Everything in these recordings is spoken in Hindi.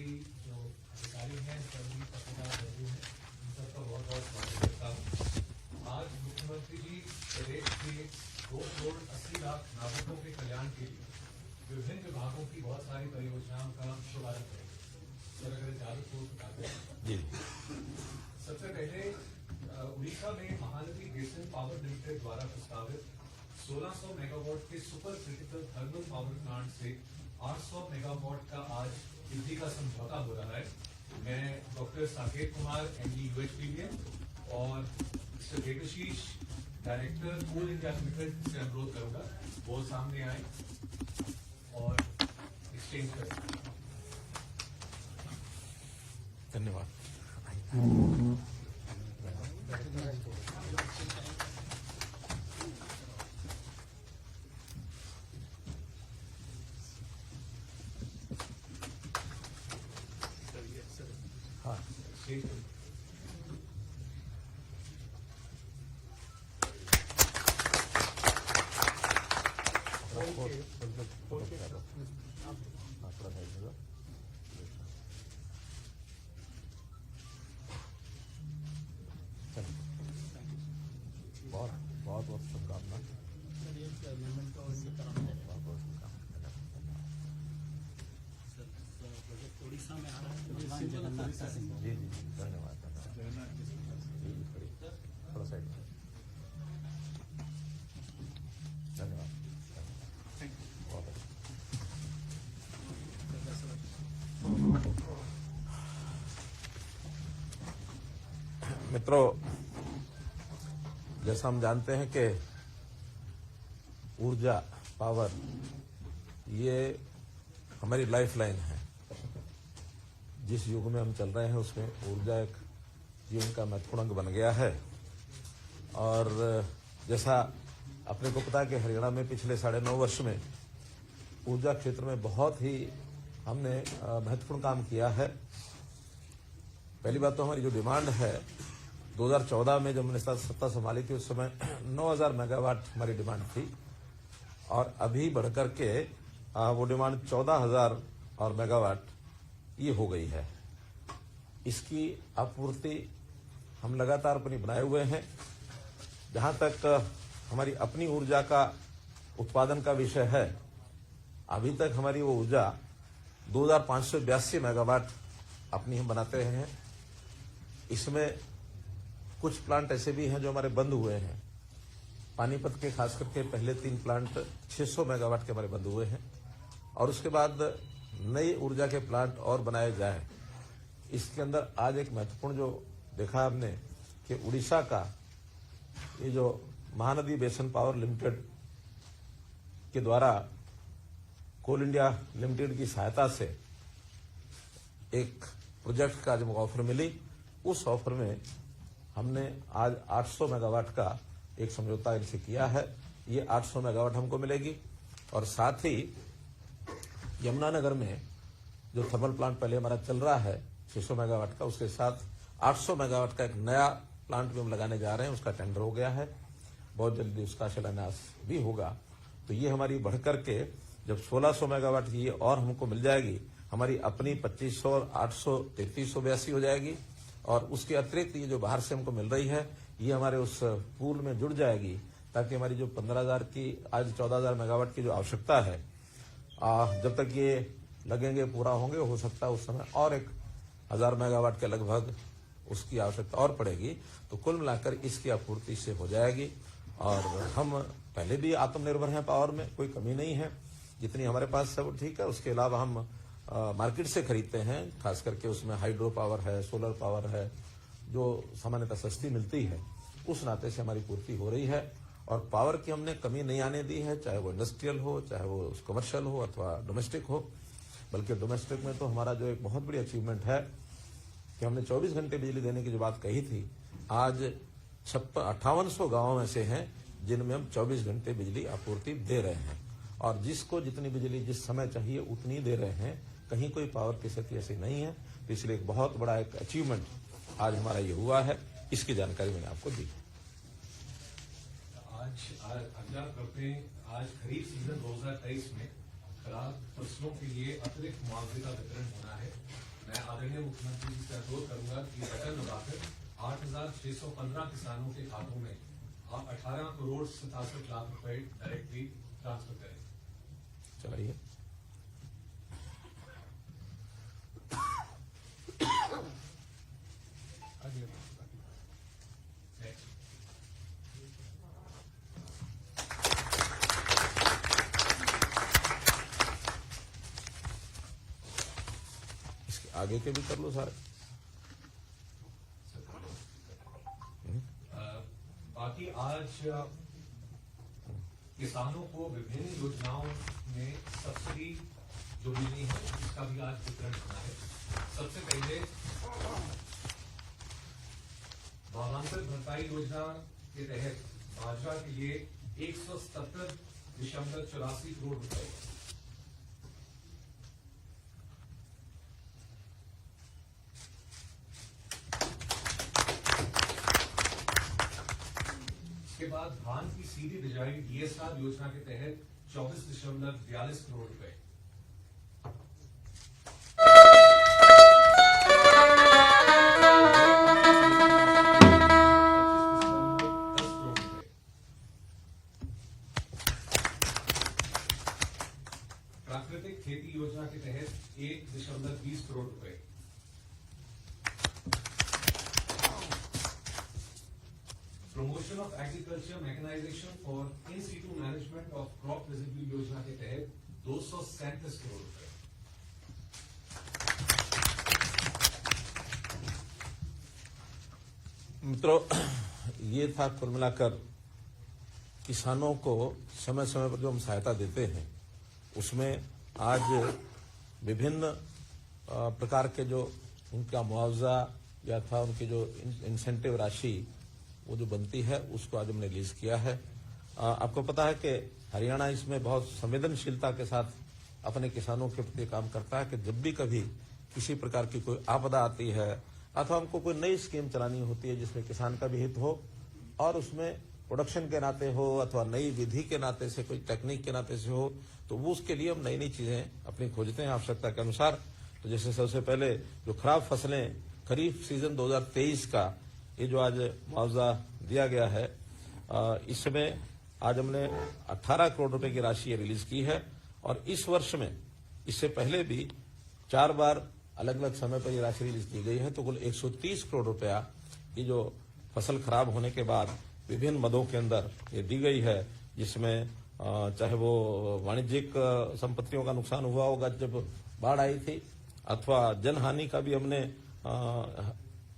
सभी जो अधिकारी हैं, सभी पत्रकार बंधु हैं, उन सबका बहुत बहुत स्वागत करता हूँ। आज मुख्यमंत्री जी प्रदेश के 2,80,00,000 नागरिकों के कल्याण के लिए विभिन्न विभागों की बहुत सारी परियोजनाओं का शुभारंभ करेंगे। सर, अगर चालू को बताते हैं। सबसे पहले उड़ीसा में महानदी बेसिन पावर लिमिटेड द्वारा प्रस्तावित 1600 मेगावाट के super critical thermal power plant से 800 मेगावाट का आज वृद्धि का समझौता हो रहा है। मैं doctor Saket Kumar MD UHPVM और मिस्टर देवशीष डायरेक्टर कोल इंडिया लिमिटेड से अनुरोध करूंगा वो सामने आए और एक्सचेंज करें। धन्यवाद। हाँ, बहुत बहुत शुभकामना। उड़ीसा में आ रहा है जगन्नाथ सिंह। जी जी धन्यवाद। थोड़ा साइड धन्यवाद। बहुत अच्छा। मित्रों, जैसा हम जानते हैं कि ऊर्जा पावर ये हमारी लाइफलाइन है। जिस युग में हम चल रहे हैं उसमें ऊर्जा एक जीवन का महत्वपूर्ण अंग बन गया है। और जैसा अपने को पता है कि हरियाणा में पिछले 9.5 वर्ष में ऊर्जा क्षेत्र में बहुत ही हमने महत्वपूर्ण काम किया है। पहली बात तो हमारी जो डिमांड है 2014 में जब हमने सत्ता संभाली थी उस समय 9,000 मेगावाट हमारी डिमांड थी और अभी बढ़कर के वो डिमांड 14,000 और मेगावाट ये हो गई है। इसकी आपूर्ति हम लगातार अपनी बनाए हुए हैं। जहां तक हमारी अपनी ऊर्जा का उत्पादन का विषय है, अभी तक हमारी वो ऊर्जा 2,582 मेगावाट अपनी हम बनाते रहे हैं। इसमें कुछ प्लांट ऐसे भी हैं जो हमारे बंद हुए हैं। पानीपत के खास करके पहले 3 प्लांट 600 मेगावाट के हमारे बंद हुए हैं और उसके बाद नई ऊर्जा के प्लांट और बनाए जाए। इसके अंदर आज एक महत्वपूर्ण जो देखा हमने कि उड़ीसा का ये जो महानदी बेसिन पावर लिमिटेड के द्वारा कोल इंडिया लिमिटेड की सहायता से एक प्रोजेक्ट का जब ऑफर मिली, उस ऑफर में हमने आज 800 मेगावाट का एक समझौता इनसे किया है। ये 800 मेगावाट हमको मिलेगी और साथ ही यमुनानगर में जो थर्मल प्लांट पहले हमारा चल रहा है 600 मेगावाट का, उसके साथ 800 मेगावाट का एक नया प्लांट भी हम लगाने जा रहे हैं। उसका टेंडर हो गया है, बहुत जल्दी उसका शिलान्यास भी होगा। तो ये हमारी बढ़कर के जब 1600 मेगावाट की ये और हमको मिल जाएगी, हमारी अपनी 2500 और 800 3382 हो जाएगी और उसके अतिरिक्त ये जो बाहर से हमको मिल रही है ये हमारे उस पूल में जुड़ जाएगी, ताकि हमारी जो 15,000 की आज 14,000 मेगावाट की जो आवश्यकता है, जब तक ये लगेंगे पूरा होंगे, हो सकता है उस समय और 1,000 मेगावाट के लगभग उसकी आवश्यकता और पड़ेगी। तो कुल मिलाकर इसकी आपूर्ति से हो जाएगी और हम पहले भी आत्मनिर्भर हैं, पावर में कोई कमी नहीं है। जितनी हमारे पास है वो ठीक है। उसके अलावा हम मार्केट से खरीदते हैं, खास करके उसमें हाइड्रो पावर है, सोलर पावर है, जो सामान्यतः सस्ती मिलती है। उस नाते से हमारी पूर्ति हो रही है और पावर की हमने कमी नहीं आने दी है, चाहे वो इंडस्ट्रियल हो, चाहे वो कमर्शियल हो अथवा डोमेस्टिक हो। बल्कि डोमेस्टिक में तो हमारा जो एक बहुत बड़ी अचीवमेंट है कि हमने 24 घंटे बिजली देने की जो बात कही थी, आज 5800 गांवों में से हैं जिनमें हम 24 घंटे बिजली आपूर्ति दे रहे हैं और जिसको जितनी बिजली जिस समय चाहिए उतनी दे रहे हैं। कहीं कोई पावर की स्थिति ऐसी नहीं है। तो इसलिए एक बहुत बड़ा एक अचीवमेंट आज हमारा ये हुआ है। इसकी जानकारी मैंने आपको दी। आज खरीफ सीजन 2023 में खराब फसलों के लिए अतिरिक्त मुआवजे का वितरण होना है। मैं आदरणीय मुख्यमंत्री जी से अनुरोध करूंगा कि बटन दबाकर 8,615 किसानों के खातों में आप 18 करोड़ 67 लाख रुपए डायरेक्टली ट्रांसफर करें। चलाइए। नेक्स्ट। इसके आगे के भी कर लो सारे। बाकी आज किसानों को विभिन्न योजनाओं में सब्सिडी जो मिली है उसका भी आज वितरण होना है। सबसे पहले भावांतर भरपाई योजना के तहत बाजरा के लिए 177.84 करोड़ रुपए, इसके बाद धान की सीधी बिजाई डीएसआर योजना के तहत 24.42 करोड़ रुपए, प्राकृतिक खेती योजना के तहत 1.20 करोड़ रुपए, promotion of agriculture mechanization for in situ management of crop visibility योजना के तहत 237 करोड़ रुपए, मित्रों, ये था कुल मिलाकर किसानों को समय समय पर जो हम सहायता देते हैं उसमें आज विभिन्न प्रकार के जो उनका मुआवजा या था उनकी जो इंसेंटिव राशि वो जो बनती है उसको आज हमने रिलीज किया है। आपको पता है कि हरियाणा इसमें बहुत संवेदनशीलता के साथ अपने किसानों के प्रति काम करता है कि जब भी कभी किसी प्रकार की कोई आपदा आती है अथवा हमको कोई नई स्कीम चलानी होती है जिसमें किसान का भी हित हो और उसमें प्रोडक्शन के नाते हो अथवा नई विधि के नाते से कोई टेक्निक के नाते से हो तो वो उसके लिए हम नई नई चीजें अपनी खोजते हैं आवश्यकता के अनुसार। तो जैसे सबसे पहले जो खराब फसलें खरीफ सीजन 2023 का ये जो आज मुआवजा दिया गया है इसमें आज हमने 18 करोड़ रुपए की राशि रिलीज की है और इस वर्ष में इससे पहले भी 4 बार अलग अलग समय पर ये राशि रिलीज की गई है। तो कुल 130 करोड़ रुपया ये जो फसल खराब होने के बाद विभिन्न मदों के अंदर ये दी गई है जिसमें चाहे वो वाणिज्यिक संपत्तियों का नुकसान हुआ होगा जब बाढ़ आई थी अथवा जनहानि का भी हमने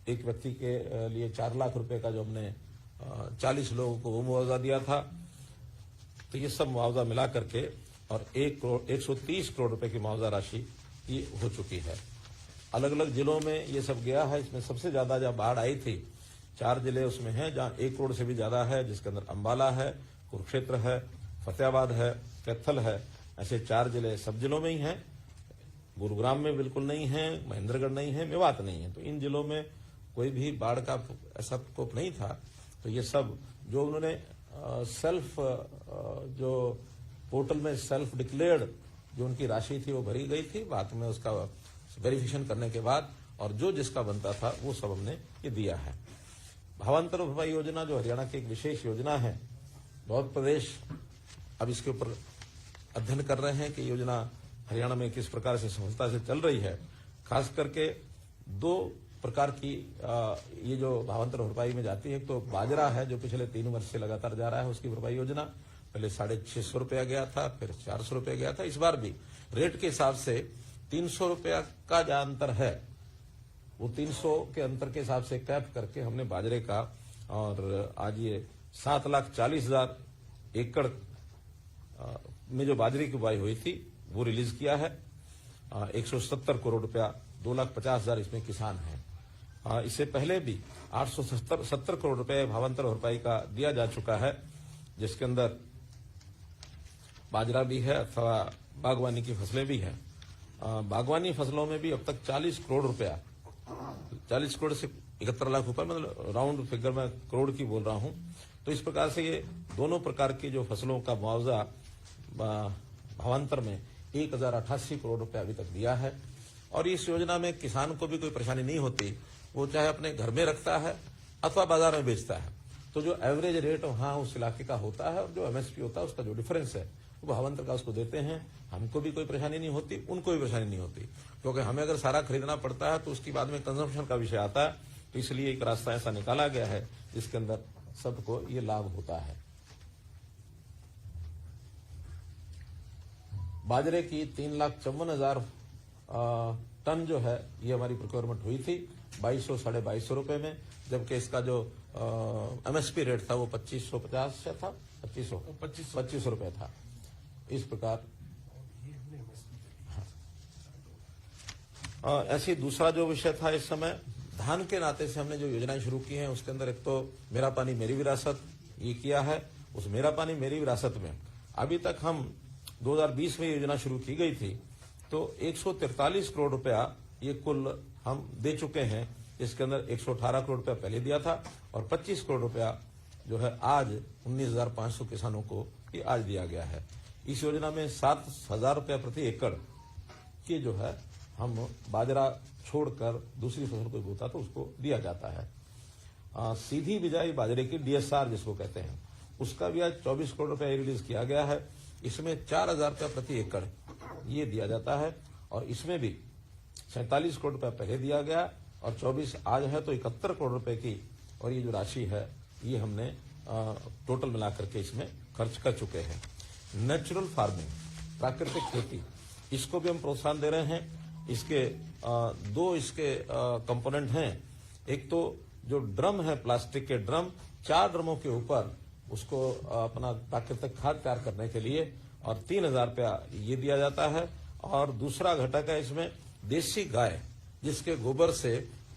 एक व्यक्ति के लिए 4 लाख रुपए का जो हमने 40 लोगों को मुआवजा दिया था। तो ये सब मुआवजा मिला करके और 130 करोड़ रुपए की मुआवजा राशि ये हो चुकी है। अलग अलग जिलों में ये सब गया है। इसमें सबसे ज्यादा जब बाढ़ आई थी 4 जिले उसमें हैं जहां 1 करोड़ से भी ज्यादा है, जिसके अंदर अंबाला है, कुरुक्षेत्र है, फतेहाबाद है, कैथल है। ऐसे 4 जिले सब जिलों में ही हैं। गुरुग्राम में बिल्कुल नहीं है, महेंद्रगढ़ नहीं है, मेवात नहीं है। तो इन जिलों में कोई भी बाढ़ का ऐसा प्रकोप नहीं था। तो ये सब जो उन्होंने सेल्फ जो पोर्टल में सेल्फ डिक्लेयर्ड जो उनकी राशि थी वो भरी गई थी। बाद में उसका वेरिफिकेशन करने के बाद और जो जिसका बनता था वो सब हमने ये दिया है। भावांतर भरपाई योजना जो हरियाणा की एक विशेष योजना है, बहुत प्रदेश अब इसके ऊपर अध्ययन कर रहे हैं कि योजना हरियाणा में किस प्रकार से सफलता से चल रही है। खास करके 2 प्रकार की ये जो भावांतर भरपाई में जाती है। तो बाजरा है जो पिछले 3 वर्ष से लगातार जा रहा है, उसकी भरपाई योजना पहले 650 रुपया गया था, फिर 400 रुपया गया था। इस बार भी रेट के हिसाब से 300 रुपया का जो अंतर है वो 300 के अंतर के हिसाब से कैप करके हमने बाजरे का और आज ये 7,40,000 एकड़ में जो बाजरे की बुआई हुई थी वो रिलीज किया है। 170 करोड़ रुपया 2,50,000 इसमें किसान हैं। इससे पहले भी 870 करोड़ रुपए भावांतर भरपाई का दिया जा चुका है, जिसके अंदर बाजरा भी है अथवा बागवानी की फसलें भी हैं। बागवानी फसलों में भी अब तक 40 करोड़ रुपया 40 करोड़ से 71 लाख रुपए, मतलब राउंड फिगर में करोड़ की बोल रहा हूं। तो इस प्रकार से ये दोनों प्रकार की जो फसलों का मुआवजा भावांतर में 1,088 करोड़ रुपया अभी तक दिया है। और इस योजना में किसान को भी कोई परेशानी नहीं होती, वो चाहे अपने घर में रखता है अथवा बाजार में बेचता है, तो जो एवरेज रेट वहां उस इलाके का होता है और जो एमएसपी होता है उसका जो डिफरेंस है वो भावांतर का उसको देते हैं। हमको भी कोई परेशानी नहीं होती, उनको भी परेशानी नहीं होती, क्योंकि हमें अगर सारा खरीदना पड़ता है तो उसकी बाद में कंजम्पशन का विषय आता है। तो इसलिए एक रास्ता ऐसा निकाला गया है जिसके अंदर सबको ये लाभ होता है। बाजरे की 3,54,000 टन जो है ये हमारी प्रोक्योरमेंट हुई थी 2200 साढ़े 2200 रुपए में, जबकि इसका जो एमएसपी रेट था वो 2550 से था, 2500 रुपए था। इस प्रकार ऐसे दूसरा जो विषय था इस समय धान के नाते से हमने जो योजनाएं शुरू की हैं उसके अंदर एक तो मेरा पानी मेरी विरासत ये किया है। उस मेरा पानी मेरी विरासत में अभी तक हम 2020 में योजना शुरू की गई थी तो 143 करोड़ रुपया ये कुल हम दे चुके हैं। इसके अंदर 118 करोड़ रुपया पहले दिया था और 25 करोड़ रुपया जो है आज 19,500 किसानों को ये आज दिया गया है। इस योजना में 7,000 रुपया प्रति एकड़ की जो है हम बाजरा छोड़कर दूसरी फसल कोई बोता तो उसको दिया जाता है। सीधी बिजाई बाजरे की डीएसआर जिसको कहते हैं उसका भी आज 24 करोड़ रुपया रिलीज किया गया है। इसमें 4,000 रुपया प्रति एकड़ ये दिया जाता है और इसमें भी 47 करोड़ रुपया पहले दिया गया और 24 आज है तो 71 करोड़ रुपए की और ये जो राशि है ये हमने टोटल मिलाकर के इसमें खर्च कर चुके हैं। नेचुरल फार्मिंग प्राकृतिक खेती इसको भी हम प्रोत्साहन दे रहे हैं। इसके दो इसके कंपोनेंट हैं। एक तो जो ड्रम है प्लास्टिक के ड्रम 4 ड्रमों के ऊपर उसको अपना प्राकृतिक खाद तैयार करने के लिए और 3,000 रुपया ये दिया जाता है। और दूसरा घटक है इसमें देसी गाय जिसके गोबर से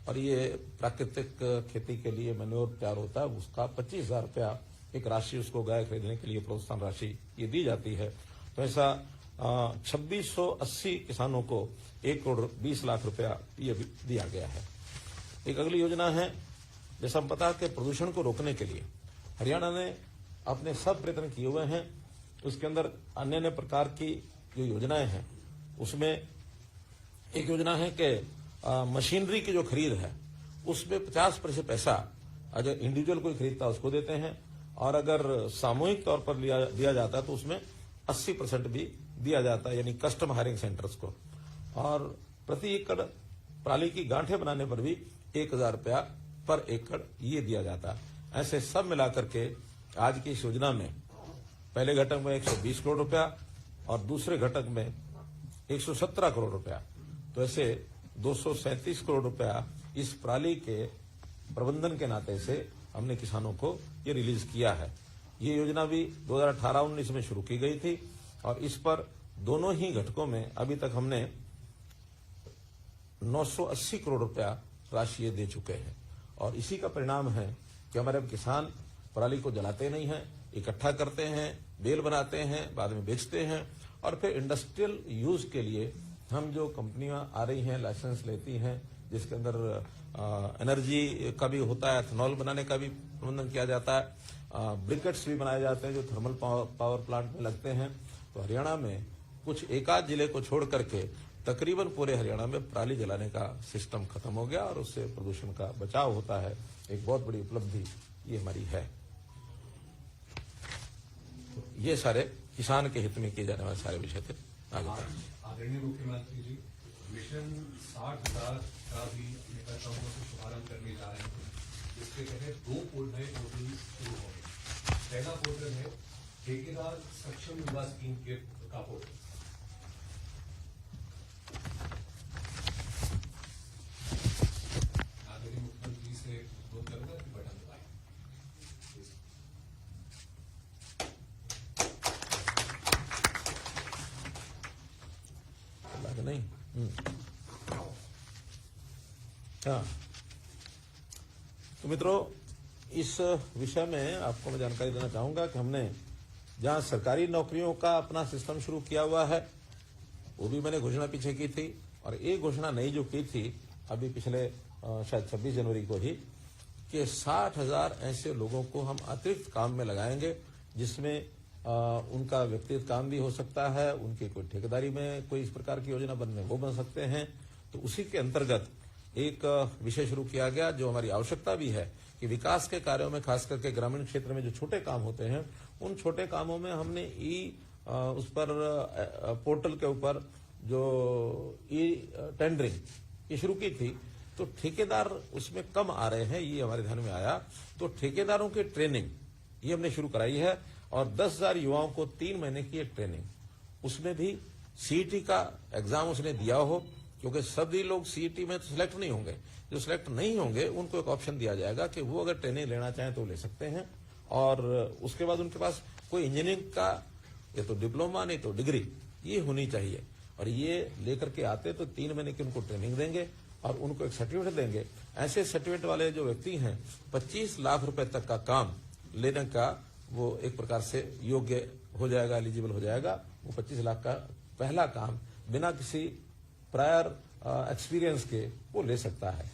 और ये प्राकृतिक खेती के लिए मैन्योर तैयार होता है उसका 25,000 रुपया एक राशि उसको गाय खरीदने के लिए प्रोत्साहन राशि ये दी जाती है। तो ऐसा 2680 किसानों को 1 करोड़ 20 लाख रुपया ये भी दिया गया है। एक अगली योजना है जैसा हम पता है कि प्रदूषण को रोकने के लिए हरियाणा ने अपने सब प्रयत्न किए हुए हैं। उसके अंदर अन्य अन्य प्रकार की जो योजनाएं हैं उसमें एक योजना है कि मशीनरी की जो खरीद है उसमें 50% पैसा अगर इंडिविजुअल कोई खरीदता है उसको देते हैं और अगर सामूहिक तौर पर दिया जाता है तो उसमें 80% भी दिया जाता है यानी कस्टम हायरिंग सेंटर्स को। और प्रति एकड़ पराली की गांठें बनाने पर भी 1,000 रुपया पर एकड़ ये दिया जाता है। ऐसे सब मिलाकर के आज की इस योजना में पहले घटक में 120 करोड़ रुपया और दूसरे घटक में 117 करोड़ रुपया, तो ऐसे 237 करोड़ रुपया इस पराली के प्रबंधन के नाते से हमने किसानों को ये रिलीज किया है। ये योजना भी 2018-19 में शुरू की गई थी और इस पर दोनों ही घटकों में अभी तक हमने 980 करोड़ रुपया राशि ये दे चुके हैं। और इसी का परिणाम है कि हमारे किसान पराली को जलाते नहीं हैं, इकट्ठा करते हैं, बेल बनाते हैं, बाद में बेचते हैं और फिर इंडस्ट्रियल यूज के लिए हम जो कंपनियां आ रही हैं लाइसेंस लेती हैं जिसके अंदर एनर्जी का भी होता है, एथेनॉल बनाने का भी प्रबंधन किया जाता है, ब्रिकेट्स भी बनाए जाते हैं जो थर्मल पावर प्लांट में लगते हैं। तो हरियाणा में कुछ एकाध जिले को छोड़ करके तकरीबन पूरे हरियाणा में पराली जलाने का सिस्टम खत्म हो गया और उससे प्रदूषण का बचाव होता है। एक बहुत बड़ी उपलब्धि ये हमारी है। ये सारे किसान के हित में किए जाने वाले सारे विषय थे। आदरणीय मुख्यमंत्री जी, मिशन 60,000 का भी अपने कार्यक्रमों से शुभारंभ करने जा रहे हैं। इसके तहत 2 नए पोर्टल शुरू होंगे। पहला पोर्टल है ठेकेदार सक्षम युवा स्कीम का पोर्टल। आदरणीय मुख्यमंत्री से अनुरोध करूंगा कि बटन दबाएं। नहीं हाँ, तो मित्रों इस विषय में आपको मैं जानकारी देना चाहूंगा कि हमने जहां सरकारी नौकरियों का अपना सिस्टम शुरू किया हुआ है वो भी मैंने घोषणा पीछे की थी और एक घोषणा नई जो की थी अभी पिछले शायद 26 जनवरी को ही कि 60,000 ऐसे लोगों को हम अतिरिक्त काम में लगाएंगे जिसमें उनका व्यक्तिगत काम भी हो सकता है, उनकी कोई ठेकेदारी में कोई इस प्रकार की योजना बनने वो बन सकते हैं तो उसी के अंतर्गत एक विषय शुरू किया गया, जो हमारी आवश्यकता भी है कि विकास के कार्यों में, खास करके ग्रामीण क्षेत्र में जो छोटे काम होते हैं, उन छोटे कामों में हमने उस पर पोर्टल के ऊपर जो टेंडरिंग ये शुरू की थी। तो ठेकेदार उसमें कम आ रहे हैं, ये हमारे ध्यान में आया। तो ठेकेदारों की ट्रेनिंग ये हमने शुरू कराई है, और 10,000 युवाओं को 3 महीने की एक ट्रेनिंग, उसमें भी सीईटी का एग्जाम उसने दिया हो, क्योंकि सभी लोग सीईटी में तो सिलेक्ट नहीं होंगे। जो सिलेक्ट नहीं होंगे उनको एक ऑप्शन दिया जाएगा कि वो अगर ट्रेनिंग लेना चाहें तो ले सकते हैं, और उसके बाद उनके पास कोई इंजीनियरिंग का या तो डिप्लोमा नहीं तो डिग्री ये होनी चाहिए, और ये लेकर के आते तो 3 महीने की उनको ट्रेनिंग देंगे और उनको एक सर्टिफिकेट देंगे। ऐसे सर्टिफिकेट वाले जो व्यक्ति हैं 25 लाख रुपए तक का काम लेने का वो एक प्रकार से योग्य हो जाएगा, एलिजिबल हो जाएगा। वो 25 लाख का पहला काम बिना किसी प्रायर एक्सपीरियंस के वो ले सकता है।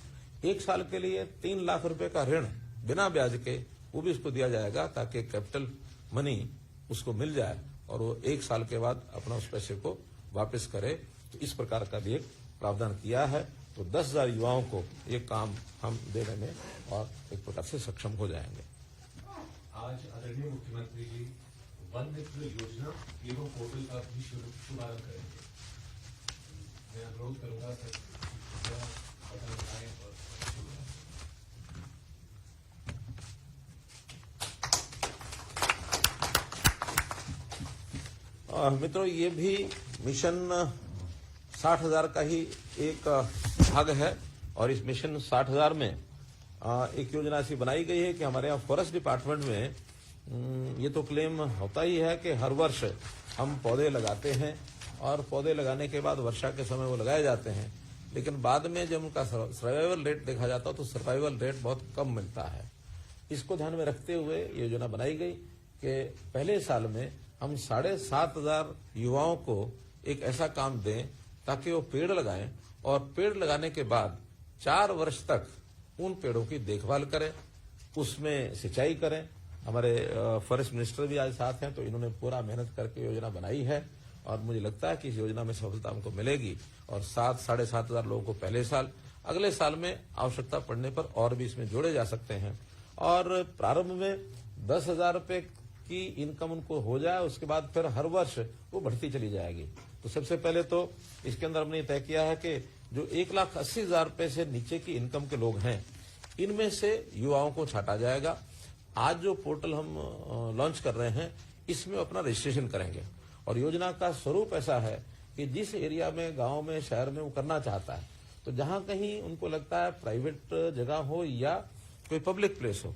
1 साल के लिए 3 लाख रुपए का ऋण बिना ब्याज के वो भी उसको दिया जाएगा, ताकि कैपिटल मनी उसको मिल जाए और वो 1 साल के बाद अपना उस पैसे को वापस करे। तो इस प्रकार का भी एक प्रावधान किया है। तो 10,000 युवाओं को ये काम हम देने में और एक प्रकार से सक्षम हो जाएंगे। आज आदरणीय मुख्यमंत्री जी वन मित्र योजना एवं पोर्टल का भी शुभारंभ करेंगे। मैं अनुरोध करूंगा सर, पता लगाएं और मित्रों, ये भी मिशन 60,000 का ही एक भाग है, और इस मिशन 60,000 में एक योजना ऐसी बनाई गई है कि हमारे यहाँ फॉरेस्ट डिपार्टमेंट में ये तो क्लेम होता ही है कि हर वर्ष हम पौधे लगाते हैं, और पौधे लगाने के बाद वर्षा के समय वो लगाए जाते हैं, लेकिन बाद में जब उनका सर्वाइवल रेट देखा जाता है तो सर्वाइवल रेट बहुत कम मिलता है। इसको ध्यान में रखते हुए योजना बनाई गई कि पहले साल में हम 7,500 युवाओं को एक ऐसा काम दें ताकि वो पेड़ लगाएं, और पेड़ लगाने के बाद 4 वर्ष तक उन पेड़ों की देखभाल करें, उसमें सिंचाई करें। हमारे फॉरेस्ट मिनिस्टर भी आज साथ हैं, तो इन्होंने पूरा मेहनत करके योजना बनाई है, और मुझे लगता है कि इस योजना में सफलता हमको मिलेगी। और 7,500 लोगों को पहले साल, अगले साल में आवश्यकता पड़ने पर और भी इसमें जोड़े जा सकते हैं। और प्रारंभ में 10,000 रुपए की इनकम उनको हो जाए, उसके बाद फिर हर वर्ष वो बढ़ती चली जाएगी। तो सबसे पहले तो इसके अंदर हमने तय किया है कि जो 1,80,000 रुपए से नीचे की इनकम के लोग हैं, इनमें से युवाओं को छांटा जाएगा। आज जो पोर्टल हम लॉन्च कर रहे हैं, इसमें अपना रजिस्ट्रेशन करेंगे, और योजना का स्वरूप ऐसा है कि जिस एरिया में, गांव में, शहर में वो करना चाहता है, तो जहां कहीं उनको लगता है प्राइवेट जगह हो या कोई पब्लिक प्लेस हो,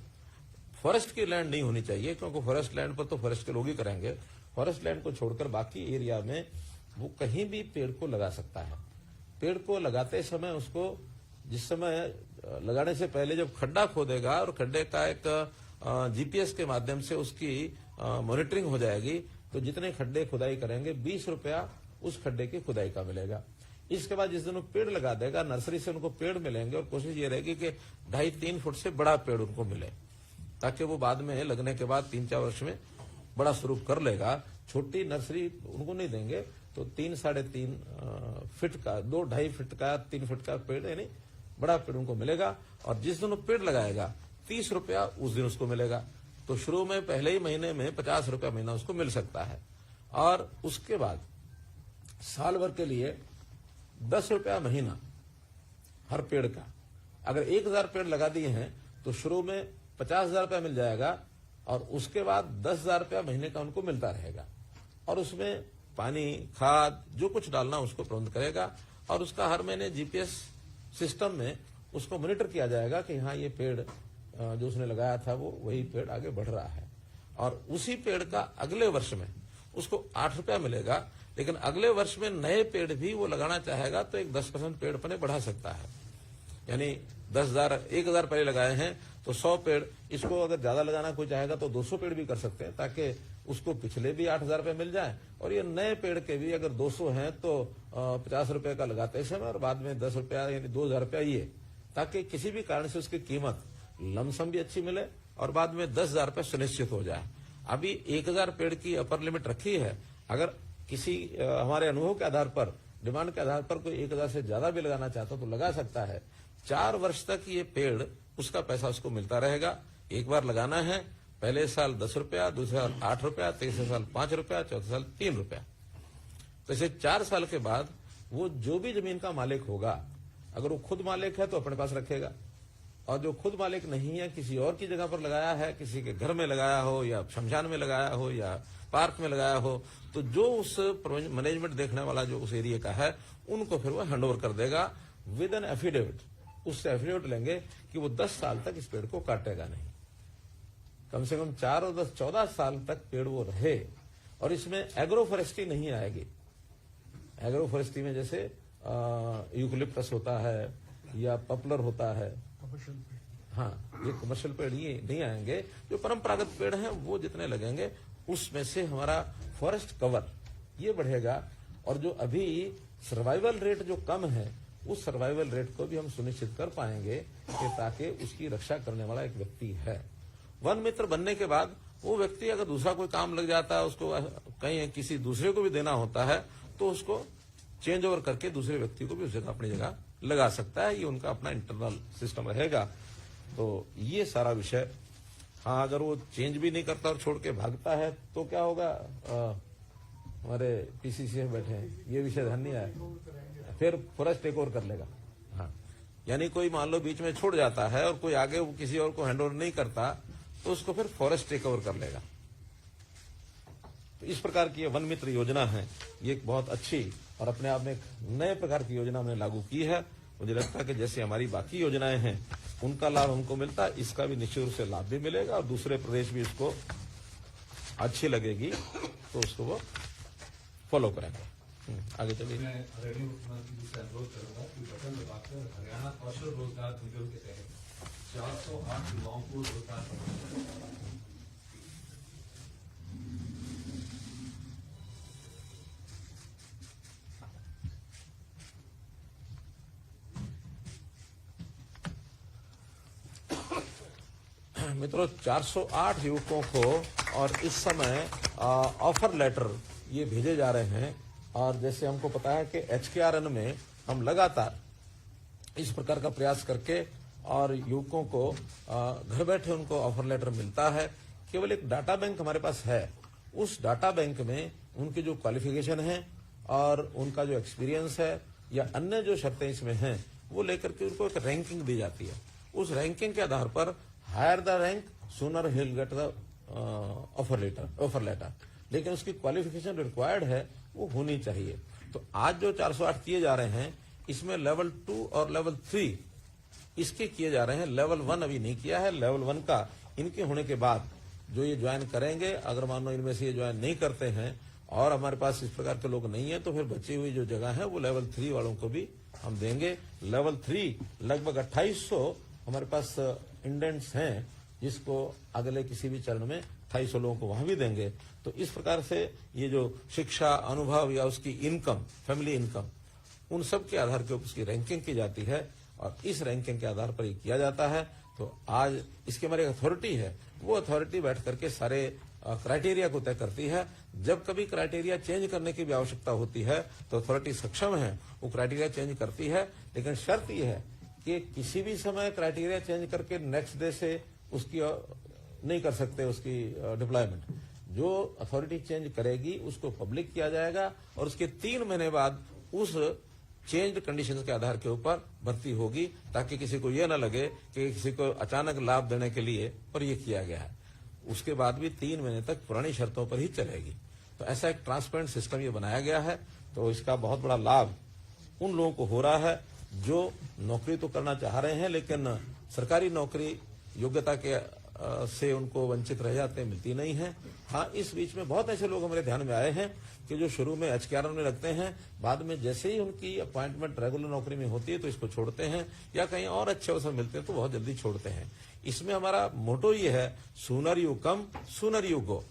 फॉरेस्ट की लैंड नहीं होनी चाहिए, क्योंकि फॉरेस्ट लैंड पर तो फॉरेस्ट के लोग ही करेंगे। फॉरेस्ट लैंड को छोड़कर बाकी एरिया में वो कहीं भी पेड़ को लगा सकता है। पेड़ को लगाते समय उसको, जिस समय लगाने से पहले जब खड्डा खोदेगा, और खड्डे का एक जीपीएस के माध्यम से उसकी मॉनिटरिंग हो जाएगी, तो जितने खड्डे खुदाई करेंगे 20 रुपया उस खड्डे की खुदाई का मिलेगा। इसके बाद जिस दिन वो पेड़ लगा देगा, नर्सरी से उनको पेड़ मिलेंगे, और कोशिश ये रहेगी कि 2.5-3 फुट से बड़ा पेड़ उनको मिले, ताकि वो बाद में लगने के बाद 3-4 वर्ष में बड़ा स्वरूप कर लेगा। छोटी नर्सरी उनको नहीं देंगे, तो 3-3.5 फीट का, 2-2.5 फीट का, 3 फीट का पेड़, यानी बड़ा पेड़ उनको मिलेगा। और जिस दिन वो पेड़ लगाएगा 30 रुपया उस दिन उसको मिलेगा। तो शुरू में पहले ही महीने में 50 रुपया महीना उसको मिल सकता है, और उसके बाद साल भर के लिए 10 रुपया महीना हर पेड़ का। अगर 1,000 पेड़ लगा दिए हैं तो शुरू में 50,000 रुपया मिल जाएगा, और उसके बाद 10,000 रुपया महीने का उनको मिलता रहेगा, और उसमें पानी, खाद, जो कुछ डालना उसको प्रबंध करेगा, और उसका हर महीने जीपीएस सिस्टम में उसको मॉनिटर किया जाएगा कि हाँ, ये पेड़ जो उसने लगाया था वो वही पेड़ आगे बढ़ रहा है। और उसी पेड़ का अगले वर्ष में उसको 8 रुपया मिलेगा, लेकिन अगले वर्ष में नए पेड़ भी वो लगाना चाहेगा तो एक 10% पेड़ पने बढ़ा सकता है। यानी 1,000 पहले लगाए हैं तो 100 पेड़, इसको अगर ज्यादा लगाना कोई चाहेगा तो 200 पेड़ भी कर सकते हैं, ताकि उसको पिछले भी 8,000 रुपये मिल जाए, और ये नए पेड़ के भी अगर 200 हैं तो 50 रुपए का लगाते समय, और बाद में 10 रुपया यानी 2,000 रुपया ये, ताकि किसी भी कारण से उसकी कीमत लमसम भी अच्छी मिले, और बाद में 10,000 रुपये सुनिश्चित हो जाए। अभी 1,000 पेड़ की अपर लिमिट रखी है। अगर किसी हमारे अनुभव के आधार पर डिमांड के आधार पर कोई 1000 से ज्यादा भी लगाना चाहता तो लगा सकता है। 4 वर्ष तक ये पेड़ उसका पैसा उसको मिलता रहेगा। एक बार लगाना है, पहले साल 10 रुपया, दूसरे साल 8 रुपया, तीसरे साल 5 रुपया, चौथे साल 3 रुपया। तो इसे 4 साल के बाद वो जो भी जमीन का मालिक होगा, अगर वो खुद मालिक है तो अपने पास रखेगा, और जो खुद मालिक नहीं है, किसी और की जगह पर लगाया है, किसी के घर में लगाया हो या शमशान में लगाया हो या पार्क में लगाया हो, तो जो उस मैनेजमेंट देखने वाला जो उस एरिया का है, उनको फिर वो हैंड ओवर कर देगा विद एन एफिडेविट। उससे एफिडेविट लेंगे कि वो 10 साल तक इस पेड़ को काटेगा नहीं, कम से कम 4 और 10 14 साल तक पेड़ वो रहे। और इसमें एग्रो फॉरेस्ट्री नहीं आएगी। एग्रो फॉरेस्ट्री में जैसे यूकलिप्टस होता है या पॉपुलर होता है, हाँ, ये कमर्शियल पेड़ ये नहीं आएंगे। जो परंपरागत पेड़ हैं वो जितने लगेंगे उसमें से हमारा फॉरेस्ट कवर ये बढ़ेगा। और जो अभी सर्वाइवल रेट जो कम है, उस सर्वाइवल रेट को भी हम सुनिश्चित कर पाएंगे कि ताकि उसकी रक्षा करने वाला एक व्यक्ति है। वन मित्र बनने के बाद वो व्यक्ति अगर दूसरा कोई काम लग जाता है, उसको कहीं किसी दूसरे को भी देना होता है, तो उसको चेंज ओवर करके दूसरे व्यक्ति को भी उस जगह अपनी जगह लगा सकता है। ये उनका अपना इंटरनल सिस्टम रहेगा। तो ये सारा विषय, हाँ, अगर वो चेंज भी नहीं करता और छोड़ के भागता है तो क्या होगा? हमारे पीसीसी में बैठे हैं, ये विषय ध्यान नहीं आया, फिर फॉरेस्ट टेक ओवर कर लेगा। हाँ, यानी कोई मान लो बीच में छोड़ जाता है और कोई आगे वो किसी और को हैंड ओवर नहीं करता, तो उसको फिर फॉरेस्ट टेक ओवर कर लेगा। तो इस प्रकार की ये वन मित्र योजना है, ये एक बहुत अच्छी और अपने आप में एक नए प्रकार की योजना हमने लागू की है। मुझे लगता है कि जैसे हमारी बाकी योजनाएं हैं उनका लाभ हमको मिलता है, इसका भी निश्चित रूप से लाभ भी मिलेगा और दूसरे प्रदेश भी इसको अच्छी लगेगी तो उसको वो फॉलो करेंगे। आगे चलिए। मैं रेडियो मुख्यमंत्री जी से अनुरोध करूंगा कि बटन दबाकर हरियाणा कौशल रोजगार निगम के तहत 408 युवाओं को रोजगार प्रदान। मित्रों, 408 युवकों को और इस समय ऑफर लेटर ये भेजे जा रहे हैं। और जैसे हमको पता है कि HKRN में हम लगातार इस प्रकार का प्रयास करके और युवकों को घर बैठे उनको ऑफर लेटर मिलता है। केवल एक डाटा बैंक हमारे पास है, उस डाटा बैंक में उनकी जो क्वालिफिकेशन है और उनका जो एक्सपीरियंस है या अन्य जो शर्तें इसमें हैं वो लेकर के उनको एक रैंकिंग दी जाती है। उस रैंकिंग के आधार पर higher the rank sooner he will get the offer letter. लेकिन उसकी क्वालिफिकेशन रिक्वायर्ड है वो होनी चाहिए। तो आज जो 408 किए जा रहे हैं इसमें लेवल 2 और लेवल 3 इसके किए जा रहे हैं। लेवल 1 अभी नहीं किया है। लेवल 1 का इनके होने के बाद जो ये ज्वाइन करेंगे, अगर मान लो इनमें से ये ज्वाइन नहीं करते हैं और हमारे पास इस प्रकार के लोग नहीं है, तो फिर बची हुई जो जगह है वो लेवल 3 वालों को भी हम देंगे। लेवल 3 लगभग 2800 हमारे पास इंडेंट्स हैं, जिसको अगले किसी भी चरण में 2800 लोगों को वहां भी देंगे। तो इस प्रकार से ये जो शिक्षा, अनुभव या उसकी इनकम, फैमिली इनकम, उन सब के आधार के ऊपर उसकी रैंकिंग की जाती है और इस रैंकिंग के आधार पर ये किया जाता है। तो आज इसके हमारी अथॉरिटी है, वो अथॉरिटी बैठ करके सारे क्राइटेरिया को तय करती है। जब कभी क्राइटेरिया चेंज करने की भी आवश्यकता होती है तो अथॉरिटी सक्षम है, वो क्राइटेरिया चेंज करती है। लेकिन शर्त यह है कि किसी भी समय क्राइटेरिया चेंज करके नेक्स्ट डे से उसकी नहीं कर सकते उसकी डिप्लॉयमेंट। जो अथॉरिटी चेंज करेगी उसको पब्लिक किया जाएगा और उसके 3 महीने बाद उस चेंज्ड कंडीशंस के आधार के ऊपर भर्ती होगी, ताकि किसी को यह न लगे कि किसी को अचानक लाभ देने के लिए और ये किया गया है। उसके बाद भी 3 महीने तक पुरानी शर्तों पर ही चलेगी। तो ऐसा एक ट्रांसपेरेंट सिस्टम ये बनाया गया है। तो इसका बहुत बड़ा लाभ उन लोगों को हो रहा है जो नौकरी तो करना चाह रहे हैं लेकिन सरकारी नौकरी योग्यता के से उनको वंचित रह जाते हैं, मिलती नहीं है। हाँ, इस बीच में बहुत ऐसे लोग हमारे ध्यान में आए हैं कि जो शुरू में HKRN में लगते हैं, बाद में जैसे ही उनकी अपॉइंटमेंट रेगुलर नौकरी में होती है तो इसको छोड़ते हैं या कहीं और अच्छे अवसर मिलते हैं तो बहुत जल्दी छोड़ते हैं। इसमें हमारा मोटो ये है, sooner you come sooner you go,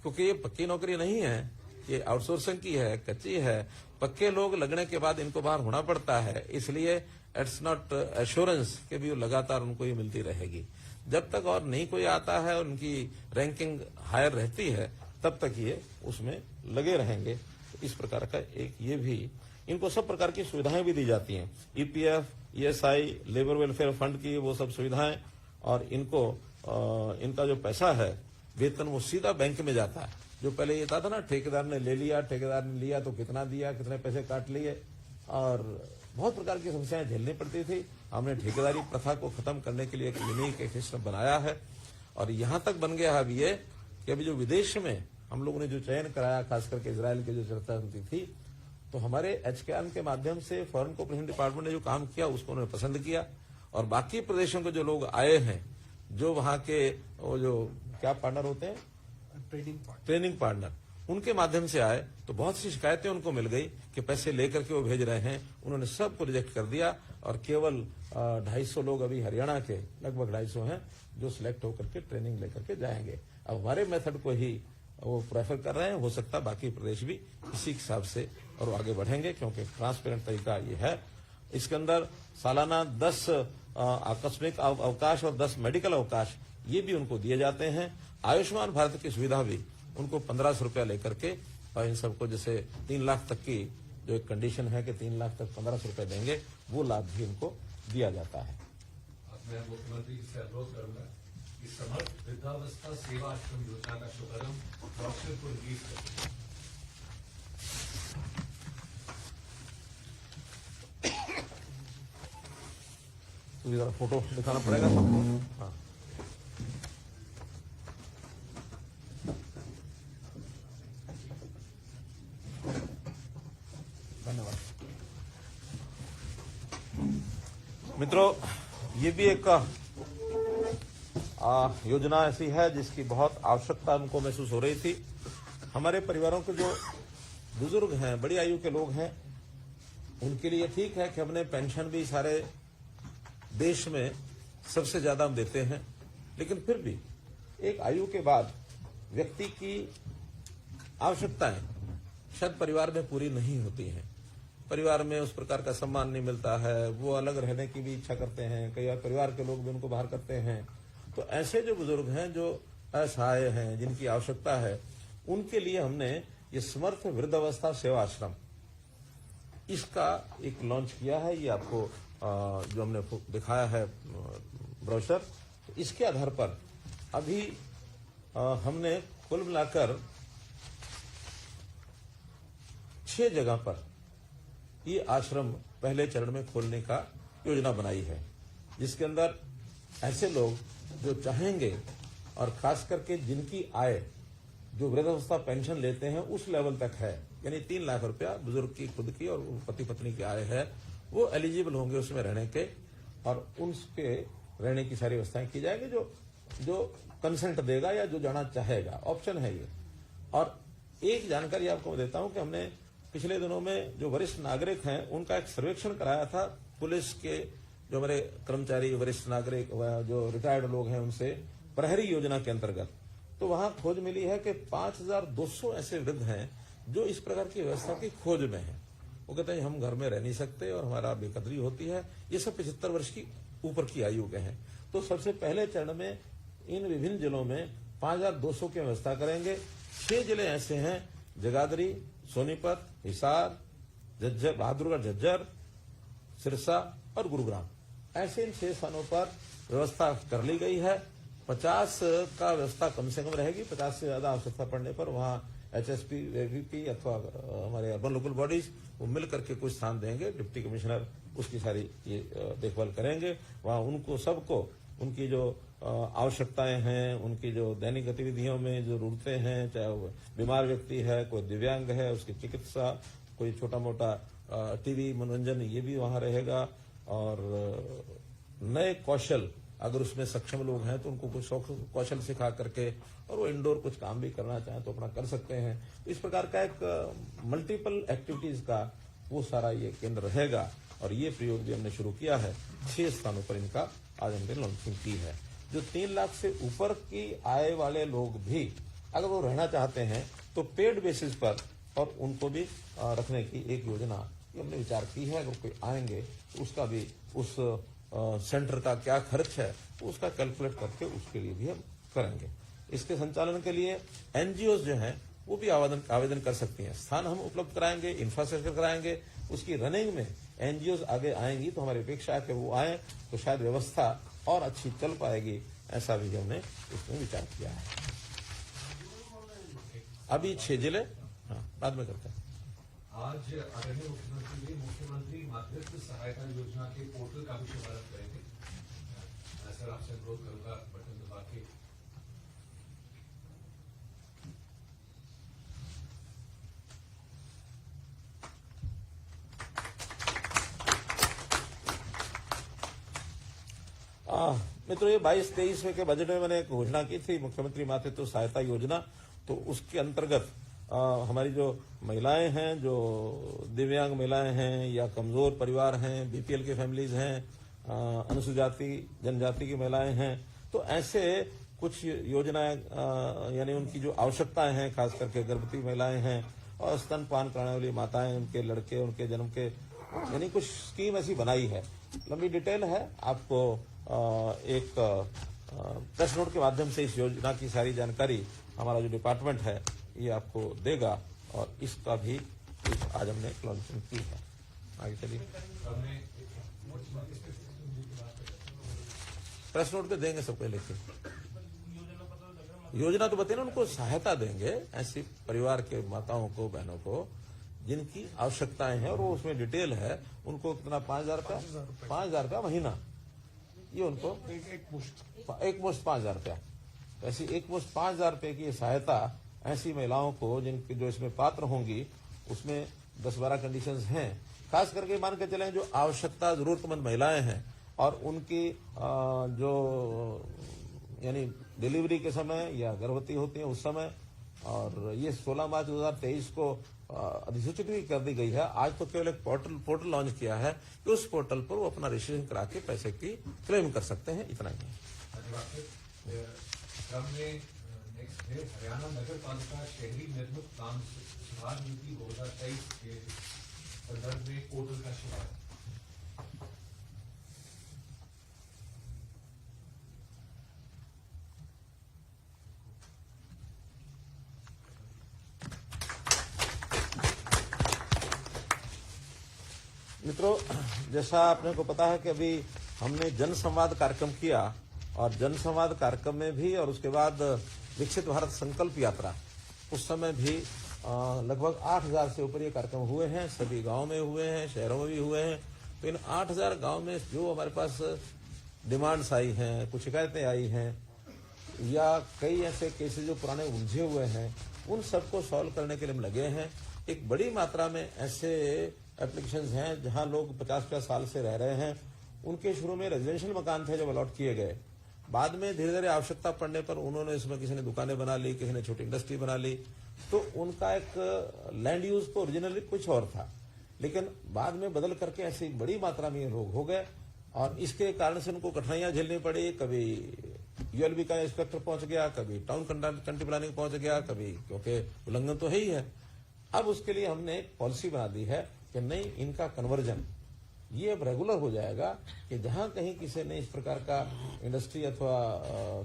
क्योंकि ये पक्की नौकरी नहीं है, ये आउटसोर्सिंग की है, कच्ची है। पक्के लोग लगने के बाद इनको बाहर होना पड़ता है, इसलिए इट्स नॉट एश्योरेंस के भी लगातार उनको ये मिलती रहेगी। जब तक और नहीं कोई आता है और उनकी रैंकिंग हायर रहती है तब तक ये उसमें लगे रहेंगे। तो इस प्रकार का एक ये भी इनको सब प्रकार की सुविधाएं भी दी जाती हैं, EPF, ESI, labour welfare fund की वो सब सुविधाएं, और इनको इनका जो पैसा है वेतन वो सीधा बैंक में जाता है। जो पहले ये था ना ठेकेदार ने ले लिया, ठेकेदार ने लिया तो कितना दिया, कितने पैसे काट लिए, और बहुत प्रकार की समस्याएं झेलनी पड़ती थी। हमने ठेकेदारी प्रथा को खत्म करने के लिए एक यूनिक एक सिस्टम बनाया है, और यहां तक बन गया है अभी ये कि अभी जो विदेश में हम लोगों ने जो चयन कराया, खास करके इजराइल की जो चर्चा होती थी, तो हमारे एचकेआन के माध्यम से फॉरेन कोऑपरेशन डिपार्टमेंट ने जो काम किया उसको उन्होंने पसंद किया, और बाकी प्रदेशों के जो लोग आए हैं, जो वहां के वो जो क्या पार्टनर होते हैं, ट्रेनिंग पार्टनर, उनके माध्यम से आए, तो बहुत सी शिकायतें उनको मिल गई कि पैसे लेकर के वो भेज रहे हैं। उन्होंने सबको रिजेक्ट कर दिया, और केवल 250 लोग अभी हरियाणा के लगभग 250 हैं जो सिलेक्ट होकर के ट्रेनिंग लेकर के जाएंगे। अब हमारे मेथड को ही वो प्रेफर कर रहे हैं, हो सकता है बाकी प्रदेश भी इसी हिसाब से और आगे बढ़ेंगे, क्योंकि ट्रांसपेरेंट तरीका ये है। इसके अंदर सालाना 10 आकस्मिक अवकाश और 10 मेडिकल अवकाश ये भी उनको दिए जाते हैं। आयुष्मान भारत की सुविधा भी उनको 1500 रुपया लेकर के, और इन सबको जैसे 3 लाख तक की जो एक कंडीशन है कि 3 लाख तक 1500 रुपया देंगे, वो लाभ भी उनको दिया जाता है। अब मैं मुख्यमंत्री से अनुरोध करूंगा कि समर्थ वृद्धावस्था सेवा आश्रम योजना का शुभारंभ डॉक्टर को रिलीज करें। तो जरा फोटो दिखाना पड़ेगा सबको। हाँ, धन्यवाद। मित्रों, ये भी एक योजना ऐसी है जिसकी बहुत आवश्यकता उनको महसूस हो रही थी। हमारे परिवारों के जो बुजुर्ग हैं, बड़ी आयु के लोग हैं, उनके लिए ठीक है कि हमने पेंशन भी सारे देश में सबसे ज्यादा हम देते हैं, लेकिन फिर भी एक आयु के बाद व्यक्ति की आवश्यकताएं शायद परिवार में पूरी नहीं होती हैं। परिवार में उस प्रकार का सम्मान नहीं मिलता है, वो अलग रहने की भी इच्छा करते हैं, कई बार परिवार के लोग भी उनको बाहर करते हैं। तो ऐसे जो बुजुर्ग हैं, जो असहाय हैं, जिनकी आवश्यकता है, उनके लिए हमने ये समर्थ वृद्धावस्था सेवा आश्रम इसका एक लॉन्च किया है। ये आपको जो हमने दिखाया है ब्रोशर, तो इसके आधार पर अभी हमने कुल मिलाकर 6 जगह पर ये आश्रम पहले चरण में खोलने का योजना बनाई है, जिसके अंदर ऐसे लोग जो चाहेंगे, और खास करके जिनकी आय जो वृद्धावस्था पेंशन लेते हैं उस लेवल तक है, यानी 3 लाख रुपया बुजुर्ग की खुद की और पति पत्नी की आय है, वो एलिजिबल होंगे उसमें रहने के, और उनके रहने की सारी व्यवस्थाएं की जाएगी। जो कंसेंट देगा या जो जाना चाहेगा, ऑप्शन है ये। और एक जानकारी आपको देता हूं कि हमने पिछले दिनों में जो वरिष्ठ नागरिक हैं उनका एक सर्वेक्षण कराया था। पुलिस के जो हमारे कर्मचारी, वरिष्ठ नागरिक, जो रिटायर्ड लोग हैं, उनसे प्रहरी योजना के अंतर्गत, तो वहां खोज मिली है कि 5200 ऐसे वृद्ध हैं जो इस प्रकार की व्यवस्था की खोज में हैं। वो कहते हैं हम घर में रह नहीं सकते और हमारा बेकदरी होती है। ये सब 75 वर्ष की ऊपर की आयु के हैं। तो सबसे पहले चरण में इन विभिन्न जिलों में 5200 की व्यवस्था करेंगे। 6 जिले ऐसे हैं, जगाधरी, सोनीपत, हिसार, झज्जर, बहादुरगढ़, झज्जर, सिरसा और गुरुग्राम। ऐसे इन 6 स्थानों पर व्यवस्था कर ली गई है। 50 का व्यवस्था कम से कम रहेगी। 50 से ज्यादा आवश्यकता पड़ने पर वहां एचएसपी, एवीपी अथवा हमारे अर्बन लोकल बॉडीज वो मिल करके कुछ स्थान देंगे। डिप्टी कमिश्नर उसकी सारी ये देखभाल करेंगे। वहां उनको सबको उनकी जो आवश्यकताएं हैं, उनकी जो दैनिक गतिविधियों में जो जरूरतें हैं, चाहे वो बीमार व्यक्ति है, कोई दिव्यांग है, उसकी चिकित्सा, कोई छोटा मोटा टीवी मनोरंजन, ये भी वहां रहेगा। और नए कौशल, अगर उसमें सक्षम लोग हैं तो उनको कुछ कौशल सिखा करके और वो इंडोर कुछ काम भी करना चाहें तो अपना कर सकते हैं। इस प्रकार का एक मल्टीपल एक्टिविटीज का वो सारा ये केंद्र रहेगा। और ये प्रयोग भी हमने शुरू किया है। 6 स्थानों पर इनका आज हमने लॉन्चिंग की है। जो 3 लाख से ऊपर की आय वाले लोग भी अगर वो रहना चाहते हैं तो पेड बेसिस पर और उनको भी रखने की एक योजना हमने विचार की है। अगर कोई आएंगे तो उसका भी उस सेंटर का क्या खर्च है उसका कैलकुलेट करके उसके लिए भी हम करेंगे। इसके संचालन के लिए एनजीओ जो हैं वो भी आवेदन कर सकती हैं। स्थान हम उपलब्ध कराएंगे, इंफ्रास्ट्रक्चर कराएंगे, उसकी रनिंग में एनजीओ आगे आएंगी तो हमारी अपेक्षा है कि वो आए तो शायद व्यवस्था और अच्छी चल पाएगी। ऐसा भी हमने इसमें विचार किया है। अभी 6 जिले, हाँ, बाद में करते हैं। आज आदरणीय मुख्यमंत्री जी मुख्यमंत्री मातृत्व सहायता योजना के पोर्टल का भी शुभारंभ करेंगे। मैं सर आपसे अनुरोध करूंगा बटन दबा के। मित्रों, ये 22-23 में के बजट में मैंने एक घोषणा की थी, मुख्यमंत्री मातृत्व सहायता योजना। तो उसके अंतर्गत हमारी जो महिलाएं हैं, जो दिव्यांग महिलाएं हैं या कमजोर परिवार हैं, बीपीएल की फैमिलीज हैं, अनुसूचित जाति जनजाति की महिलाएं हैं, तो ऐसे कुछ योजनाएं यानी उनकी जो आवश्यकताएं हैं, खास करके गर्भवती महिलाएं हैं और स्तनपान कराने वाली माताएं, उनके लड़के, उनके जन्म के, यानी कुछ स्कीम ऐसी बनाई है। लंबी डिटेल है, आपको एक प्रेस नोट के माध्यम से इस योजना की सारी जानकारी हमारा जो डिपार्टमेंट है ये आपको देगा और इसका भी आज हमने लॉन्चिंग की है। आगे चलिए, प्रेस नोट पे देंगे सबको लेके। योजना तो बताइए ना, उनको सहायता देंगे ऐसी परिवार के माताओं को, बहनों को जिनकी आवश्यकताएं हैं और वो उसमें डिटेल है। उनको कितना, 5,000 रुपया, 5,000 रुपया महीना, ये उनको एक मुश्त 5,000 रुपया। ऐसी एक मुश्त 5,000 रुपये की सहायता ऐसी महिलाओं को जिनके जो इसमें पात्र होंगी, उसमें 10-12 कंडीशंस हैं। खास करके मान के चलें जो आवश्यकता जरूरतमंद महिलाएं हैं और उनकी जो यानी डिलीवरी के समय या गर्भवती होती है उस समय, और ये 16 मार्च 2023 को अधिसूचित भी कर दी गई है। आज तो केवल एक पोर्टल लॉन्च किया है कि उस पोर्टल पर वो अपना रजिस्ट्रेशन करा के पैसे की क्लेम कर सकते हैं। इतना ही है। क्रम में नेक्स्ट है हरियाणा नगर पालिका शहरी निर्मित काम सुधार नीति 2023 के संदर्भ में पोर्टल का शुभारंभ। मित्रों, जैसा आपने को पता है कि अभी हमने जन संवाद कार्यक्रम किया और जन संवाद कार्यक्रम में भी और उसके बाद विकसित भारत संकल्प यात्रा, उस समय भी लगभग 8,000 से ऊपर ये कार्यक्रम हुए हैं। सभी गांव में हुए हैं, शहरों में भी हुए हैं। तो इन 8,000 गांव में जो हमारे पास डिमांड्स आई हैं, कुछ शिकायतें आई हैं या कई ऐसे केसेस जो पुराने उलझे हुए हैं, उन सबको सॉल्व करने के लिए हम लगे हैं। एक बड़ी मात्रा में ऐसे एप्लीकेशंस हैं जहां लोग 50-50 साल से रह रहे हैं। उनके शुरू में रेजिडेंशियल मकान थे जब अलॉट किए गए, बाद में धीरे धीरे आवश्यकता पड़ने पर उन्होंने इसमें किसी ने दुकानें बना ली, किसी ने छोटी इंडस्ट्री बना ली। तो उनका एक लैंड यूज तो ओरिजिनली कुछ और था, लेकिन बाद में बदल करके ऐसी बड़ी मात्रा में लोग हो गए और इसके कारण से उनको कठिनाइयां झेलनी पड़ी। कभी यूएलबी का इंस्पेक्टर पहुंच गया, कभी टाउन कंट्री प्लानिंग पहुंच गया, कभी, क्योंकि उल्लंघन तो है ही है। अब उसके लिए हमने एक पॉलिसी बना दी है कि नहीं, इनका कन्वर्जन ये अब रेगुलर हो जाएगा कि जहां कहीं किसी ने इस प्रकार का इंडस्ट्री अथवा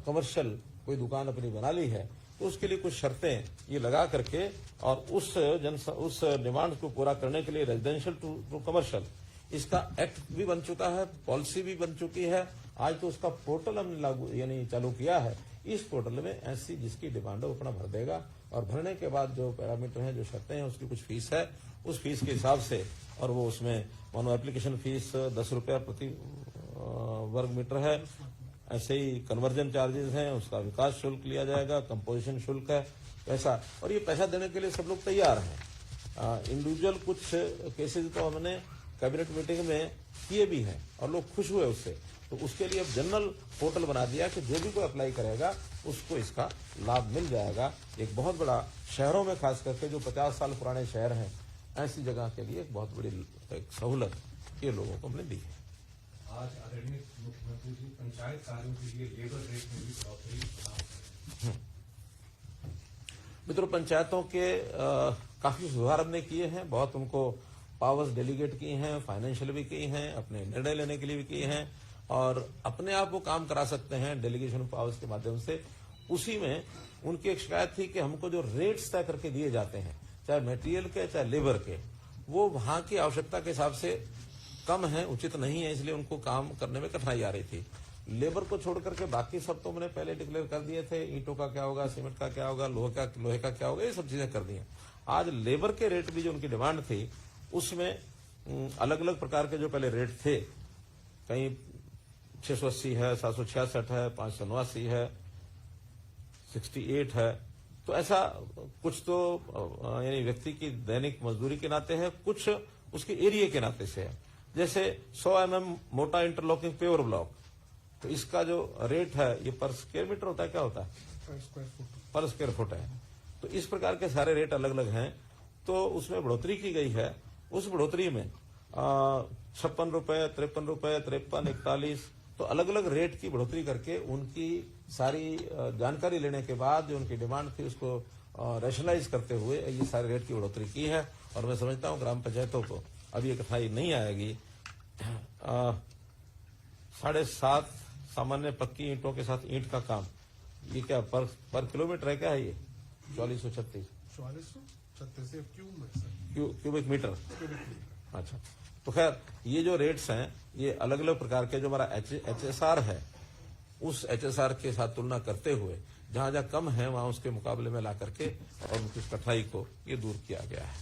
कमर्शियल कोई दुकान अपनी बना ली है तो उसके लिए कुछ शर्तें ये लगा करके और उस डिमांड को पूरा करने के लिए रेजिडेंशियल टू कमर्शियल इसका एक्ट भी बन चुका है, पॉलिसी भी बन चुकी है। आज तो उसका पोर्टल हमने लागू यानी चालू किया है। इस पोर्टल में ऐसी जिसकी डिमांड है वो अपना भर देगा और भरने के बाद जो पैरामीटर हैं, जो शर्तें हैं, उसकी कुछ फीस है, उस फीस के हिसाब से, और वो उसमें मानो एप्लीकेशन फीस 10 रुपया प्रति वर्ग मीटर है। ऐसे ही कन्वर्जन चार्जेस हैं, उसका विकास शुल्क लिया जाएगा, कंपोजिशन शुल्क है पैसा, और ये पैसा देने के लिए सब लोग तैयार हैं। इंडिविजुअल कुछ केसेस तो हमने कैबिनेट मीटिंग में किए भी हैं और लोग खुश हुए उससे। तो उसके लिए अब जनरल पोर्टल बना दिया कि जो भी कोई अप्लाई करेगा उसको इसका लाभ मिल जाएगा। एक बहुत बड़ा, शहरों में खास करके जो 50 साल पुराने शहर हैं, ऐसी जगह के लिए एक बहुत बड़ी एक सहूलत ये लोगों को हमने दी है। आज आदरणीय मुख्यमंत्री जी पंचायत कार्यों के लिए लेबर रेट में भी बढ़ोतरी। मित्रों, पंचायतों के काफी सुधार हमने किए हैं, बहुत उनको पावर्स डेलीगेट की हैं, फाइनेंशियल भी की हैं, अपने निर्णय लेने के लिए भी किए हैं और अपने आप वो काम करा सकते हैं डेलीगेशन पावर्स के माध्यम से। उसी में उनकी एक शिकायत थी कि हमको जो रेट्स तय करके दिए जाते हैं, चाहे मटेरियल के चाहे लेबर के, वो वहां की आवश्यकता के हिसाब से कम है, उचित नहीं है, इसलिए उनको काम करने में कठिनाई आ रही थी। लेबर को छोड़ करके बाकी सब तो मैंने पहले डिक्लेयर कर दिए थे, ईंटों का क्या होगा, सीमेंट का क्या होगा, लोहे का क्या होगा, ये सब चीजें कर दी हैं। आज लेबर के रेट भी जो उनकी डिमांड थी, उसमें अलग अलग प्रकार के जो पहले रेट थे, कहीं 680 है, 766 है, 589 है, 68 है, तो ऐसा कुछ तो यानी व्यक्ति की दैनिक मजदूरी के नाते है, कुछ उसके एरिया के नाते से है। जैसे 100 mm मोटा इंटरलॉकिंग पेवर ब्लॉक, तो इसका जो रेट है ये पर स्क्वायर मीटर होता है, क्या होता है, पर स्क्वायर फुट है। तो इस प्रकार के सारे रेट अलग अलग हैं, तो उसमें बढ़ोतरी की गई है। उस बढ़ोतरी में 56 रुपए, 53 रुपए, 53, 41, तो अलग अलग रेट की बढ़ोतरी करके उनकी सारी जानकारी लेने के बाद जो उनकी डिमांड थी उसको रैशनलाइज करते हुए ये सारे रेट की बढ़ोतरी की है। और मैं समझता हूँ ग्राम पंचायतों को अब ये कठिनाई नहीं आएगी। 7.5 सामान्य पक्की ईंटों के साथ ईंट का काम, ये क्या पर किलोमीटर है, क्या है ये 4436 क्यूबिक मीटर। अच्छा, तो खैर ये जो रेट्स हैं ये अलग अलग प्रकार के, जो हमारा HSR है उस HSR के साथ तुलना करते हुए जहां जहां कम है वहां उसके मुकाबले में ला करके और उनकी कठिनाई को ये दूर किया गया है।